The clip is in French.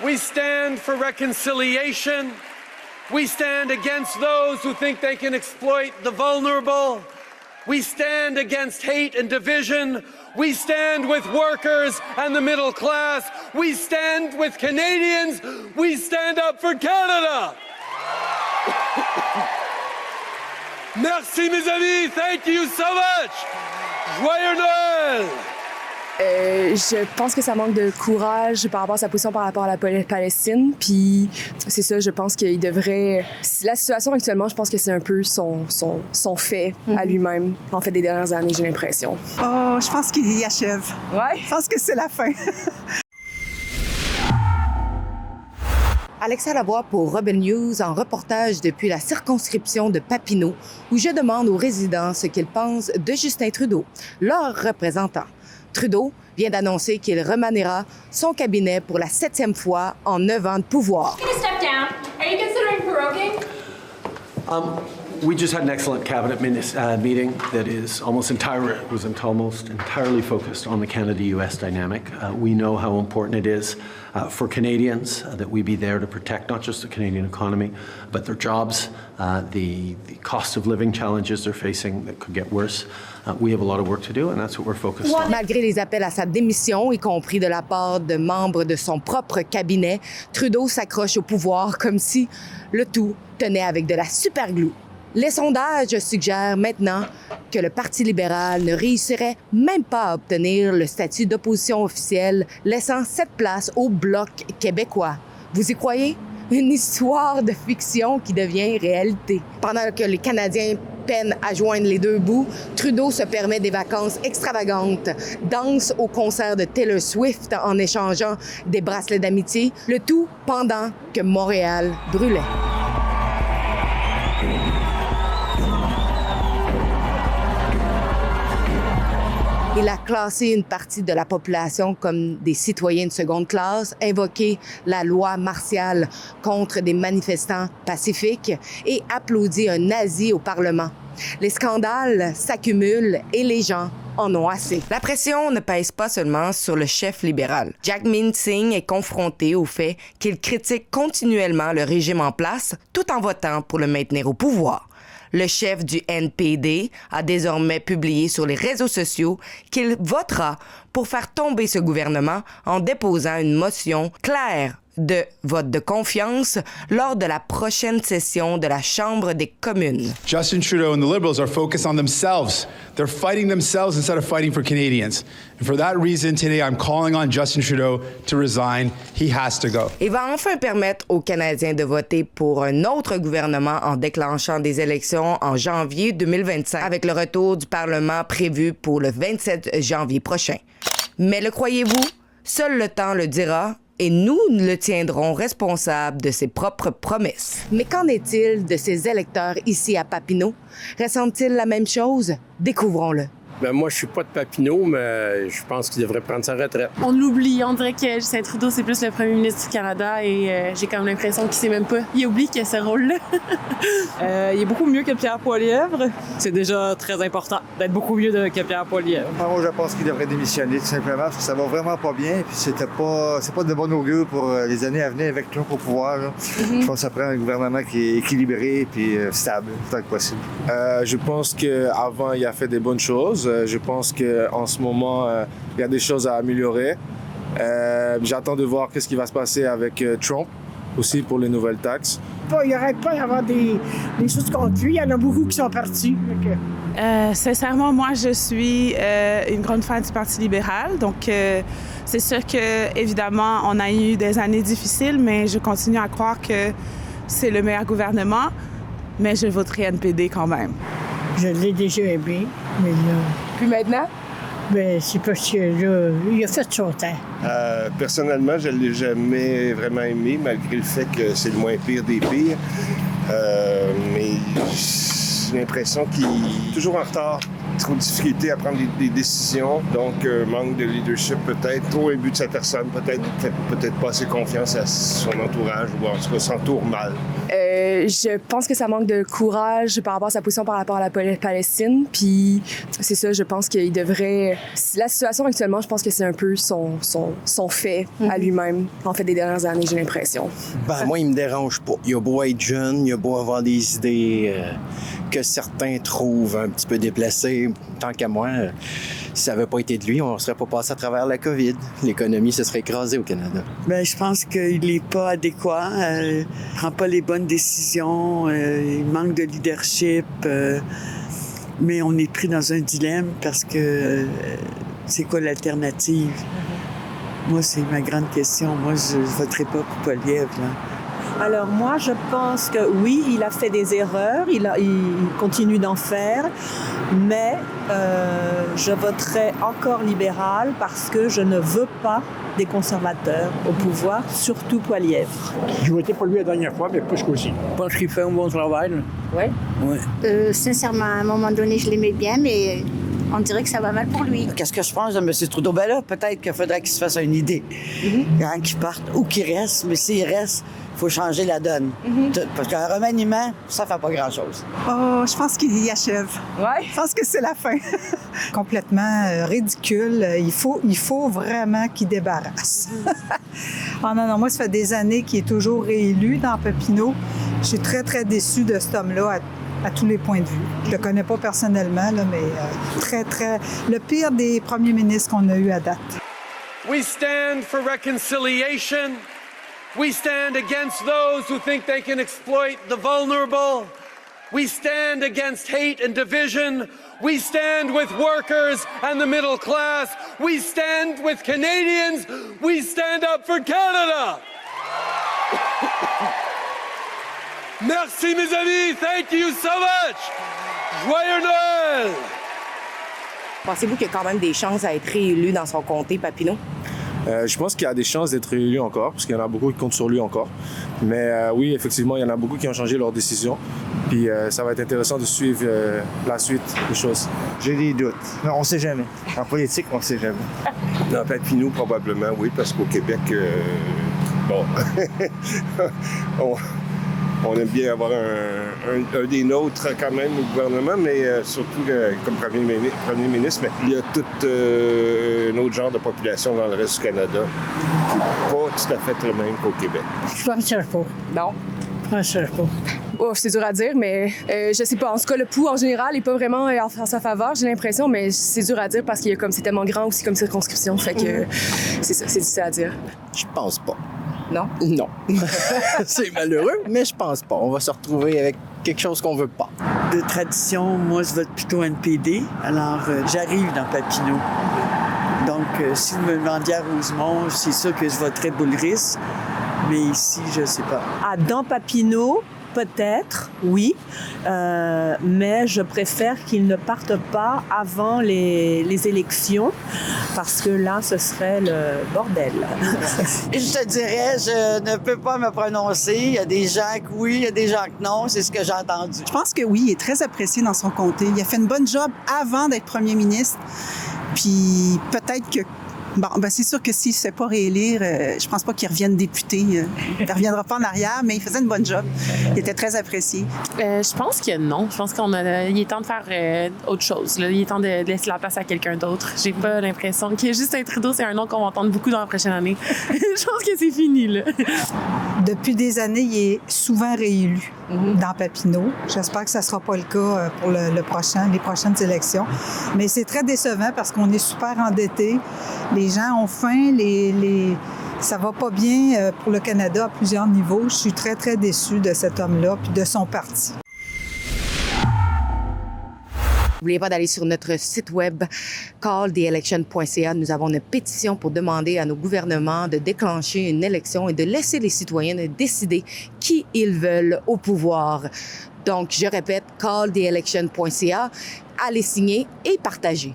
We stand for reconciliation. We stand against those who think they can exploit the vulnerable. We stand against hate and division. We stand with workers and the middle class. We stand with Canadians. We stand up for Canada. Merci mes amis. Thank you so much. Joyeux Noël. Je pense que ça manque de courage par rapport à sa position par rapport à la Palestine. Puis c'est ça, je pense qu'il devrait... La situation actuellement, je pense que c'est un peu son fait à lui-même. En fait, des dernières années, j'ai l'impression. Oh, je pense qu'il y achève. Ouais? Je pense que c'est la fin. Alexa Lavoie pour Rebel News en reportage depuis la circonscription de Papineau, où je demande aux résidents ce qu'ils pensent de Justin Trudeau, leur représentant. Trudeau vient d'annoncer qu'il remaniera son cabinet pour la 7e fois en 9 ans de pouvoir. Can you step down? Are you considering proroguing? We just had an excellent cabinet meeting that was almost entirely focused on the Canada-US dynamic. We know how important it is for Canadians that we be there to protect not just the Canadian economy, but their jobs, the cost of living challenges they're facing that could get worse. We have a lot of work to do, and that's what we're focused on. Malgré les appels à sa démission, y compris de la part de membres de son propre cabinet, Trudeau s'accroche au pouvoir comme si le tout tenait avec de la superglue. Les sondages suggèrent maintenant que le Parti libéral ne réussirait même pas à obtenir le statut d'opposition officielle, laissant cette place au Bloc québécois. Vous y croyez? Une histoire de fiction qui devient réalité. Pendant que les Canadiens peinent à joindre les deux bouts, Trudeau se permet des vacances extravagantes, danse au concert de Taylor Swift en échangeant des bracelets d'amitié, le tout pendant que Montréal brûlait. Il a classé une partie de la population comme des citoyens de seconde classe, invoqué la loi martiale contre des manifestants pacifiques et applaudi un nazi au Parlement. Les scandales s'accumulent et les gens en ont assez. La pression ne pèse pas seulement sur le chef libéral. Jagmeet Singh est confronté au fait qu'il critique continuellement le régime en place tout en votant pour le maintenir au pouvoir. Le chef du NPD a désormais publié sur les réseaux sociaux qu'il votera pour faire tomber ce gouvernement en déposant une motion claire de vote de confiance lors de la prochaine session de la Chambre des communes. Justin Trudeau and the Liberals are focused on themselves. They're fighting themselves instead of fighting for Canadians. And for that reason, today I'm calling on Justin Trudeau to resign. He has to go. Il va enfin permettre aux Canadiens de voter pour un autre gouvernement en déclenchant des élections en janvier 2025, avec le retour du Parlement prévu pour le 27 janvier prochain. Mais le croyez-vous? Seul le temps le dira. Et nous le tiendrons responsable de ses propres promesses. Mais qu'en est-il de ses électeurs ici à Papineau? Ressentent-ils la même chose? Découvrons-le. Ben moi, je suis pas de Papineau, mais je pense qu'il devrait prendre sa retraite. On l'oublie. On dirait que Justin Trudeau, c'est plus le premier ministre du Canada et j'ai quand même l'impression qu'il sait même pas. Il oublie qu'il a ce rôle-là. Il est beaucoup mieux que Pierre Poilievre. C'est déjà très important d'être beaucoup mieux que Pierre Poilievre. Moi, je pense qu'il devrait démissionner, tout simplement, parce que ça va vraiment pas bien. Puis c'est pas de bon augure pour les années à venir avec Trump au pouvoir. Je pense que ça prend un gouvernement qui est équilibré et stable, tant que possible. Je pense qu'avant, il a fait des bonnes choses. Je pense qu'en ce moment, il y a des choses à améliorer. J'attends de voir ce qui va se passer avec Trump, aussi pour les nouvelles taxes. Il n'arrête pas d'avoir des choses contre lui. Il y en a beaucoup qui sont partis. Sincèrement, moi, je suis une grande fan du Parti libéral. Donc, c'est sûr que, évidemment, on a eu des années difficiles, mais je continue à croire que c'est le meilleur gouvernement. Mais je voterai NPD quand même. Je l'ai déjà aimé, mais là... Puis maintenant? Ben, c'est parce que là, il a fait son temps. Personnellement, je ne l'ai jamais vraiment aimé, malgré le fait que c'est le moins pire des pires. Mais j'ai l'impression qu'il est toujours en retard. trop de difficulté à prendre des décisions, donc manque de leadership peut-être, trop imbu de sa personne, peut-être pas assez confiance à son entourage, ou en tout cas s'entoure mal. Je pense que ça manque de courage par rapport à sa position par rapport à la Palestine. Puis c'est ça, je pense qu'il devrait... La situation actuellement, je pense que c'est un peu son fait à lui-même, en fait, des dernières années, j'ai l'impression. Moi, il me dérange pas. Il a beau être jeune, il a beau avoir des idées que certains trouvent un petit peu déplacées. Tant qu'à moi, si ça n'avait pas été de lui, on ne serait pas passé à travers la COVID. L'économie se serait écrasée au Canada. Je pense qu'il n'est pas adéquat. Il ne prend pas les bonnes décisions. Il manque de leadership. Mais on est pris dans un dilemme parce que c'est quoi l'alternative? Moi, c'est ma grande question. Moi, je ne voterai pas pour Poilievre, là. Alors moi, je pense que oui, il a fait des erreurs, il continue d'en faire, mais je voterai encore libéral parce que je ne veux pas des conservateurs au pouvoir, surtout Poilievre. J'ai voté pour lui la dernière fois, mais pas jusqu'au-ci. Je pense qu'il fait un bon travail. Oui? Ouais. Sincèrement, à un moment donné, je l'aimais bien, mais on dirait que ça va mal pour lui. Qu'est-ce que je pense de M. Trudeau? Là, peut-être qu'il faudrait qu'il se fasse une idée. Qu'il parte ou qu'il reste, mais s'il reste, il faut changer la donne. Parce qu'un remaniement, ça fait pas grand-chose. Oh, je pense qu'il y achève. Ouais? Je pense que c'est la fin. Complètement ridicule. Il faut vraiment qu'il débarrasse. Non, moi, ça fait des années qu'il est toujours réélu dans Papineau. Je suis très, très déçue de cet homme-là à tous les points de vue. Je le connais pas personnellement, là, mais très, très... Le pire des premiers ministres qu'on a eu à date. We stand for reconciliation. We stand against those who think they can exploit the vulnerable. We stand against hate and division. We stand with workers and the middle class. We stand with Canadians. We stand up for Canada. Merci, mes amis. Thank you so much. Joyeux Noël. Pensez-vous qu'il y a quand même des chances à être réélu dans son comté, Papineau? Je pense qu'il y a des chances d'être réélu encore, parce qu'il y en a beaucoup qui comptent sur lui encore. Mais oui, effectivement, il y en a beaucoup qui ont changé leur décision. Puis ça va être intéressant de suivre la suite des choses. J'ai des doutes. Non, on ne sait jamais. En politique, on ne sait jamais. Dans Papineau, probablement, oui, parce qu'au Québec, on aime bien avoir un des nôtres quand même au gouvernement, mais surtout comme premier ministre. Mais il y a tout un autre genre de population dans le reste du Canada qui n'est pas tout à fait le même qu'au Québec. Je ne cherche pas. Non? Je ne cherche pas. Oh, c'est dur à dire, mais je sais pas. En tout cas, le pouls, en général, n'est pas vraiment en sa faveur, j'ai l'impression, mais c'est dur à dire parce qu'il y a comme c'est tellement grand aussi comme circonscription. Fait que c'est ça, c'est difficile à dire. Je pense pas. Non? Non. C'est malheureux, mais je pense pas. On va se retrouver avec quelque chose qu'on veut pas. De tradition, moi, je vote plutôt NPD. Alors, j'arrive dans Papineau. Donc, si vous me demandiez à Rosemont, c'est sûr que je voterais Boulris. Mais ici, je sais pas. Dans Papineau, peut-être, oui, mais je préfère qu'il ne parte pas avant les élections parce que là, ce serait le bordel. Je te dirais, je ne peux pas me prononcer. Il y a des gens que oui, il y a des gens que non. C'est ce que j'ai entendu. Je pense que oui, il est très apprécié dans son comté. Il a fait une bonne job avant d'être premier ministre. Puis peut-être que c'est sûr que s'il ne se fait pas réélire, je pense pas qu'il revienne député. Il ne reviendra pas en arrière, mais il faisait une bonne job. Il était très apprécié. Je pense que non. Je pense qu'il est temps de faire autre chose. Là. Il est temps de laisser la place à quelqu'un d'autre. J'ai pas l'impression que Justin Trudeau, c'est un nom qu'on va entendre beaucoup dans la prochaine année. Je pense que c'est fini, là. Depuis des années, il est souvent réélu dans Papineau. J'espère que ça ne sera pas le cas pour les prochaines élections. Mais c'est très décevant parce qu'on est super endettés. Les gens ont faim, ça va pas bien pour le Canada à plusieurs niveaux. Je suis très, très déçue de cet homme-là puis de son parti. N'oubliez pas d'aller sur notre site web calltheelection.ca. Nous avons une pétition pour demander à nos gouvernements de déclencher une élection et de laisser les citoyens décider qui ils veulent au pouvoir. Donc, je répète, calltheelection.ca. Allez signer et partager.